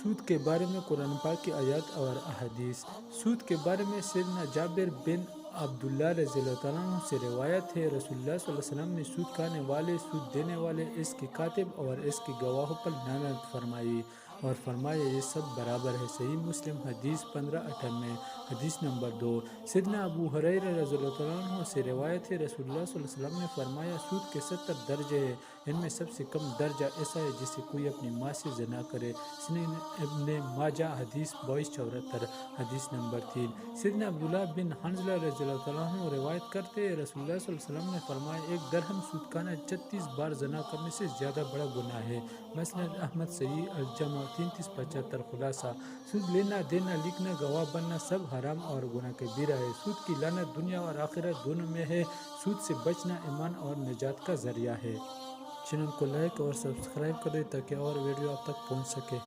سود کے بارے میں قرآن پاک کی آیات اور احادیث۔ سود کے بارے میں سیدنا جابر بن عبداللہ رضی اللہ عنہ سے روایت ہے، رسول اللہ صلی اللہ علیہ وسلم نے سود کھانے والے، سود دینے والے، اس کے کاتب اور اس کے گواہوں پر لعنت فرمائی اور فرمایا یہ سب برابر ہے۔ صحیح مسلم حدیث 1598۔ حدیث نمبر 2، سیدنا ابو ہریرہ رضی اللہ عنہ سے روایت ہے، رسول اللہ صلی اللہ علیہ وسلم نے فرمایا سود کے 70 درجے ہیں، ان میں سب سے کم درجہ ایسا ہے جسے کوئی اپنی ماں سے زنا کرے۔ سنن ابن ماجہ حدیث 2274۔ حدیث نمبر 3، سیدنا عبداللہ بن حنظلہ رضی اللہ عنہ روایت کرتے ہیں، رسول اللہ صلی اللہ علیہ وسلم نے فرمایا ایک درہم سود کھانا 36 بار زنا کرنے سے زیادہ بڑا گناہ ہے۔ مسند احمد صحیح الجامع 3375۔ خلاصہ، سود لینا، دینا، لکھنا، گواہ بننا سب حرام اور گناہ کبیرہ ہے۔ سود کی لعنت دنیا اور آخرت دونوں میں ہے۔ سود سے بچنا ایمان اور نجات کا ذریعہ ہے۔ چینل کو لائک اور سبسکرائب کر دیں تاکہ اور ویڈیو آپ تک پہنچ سکے۔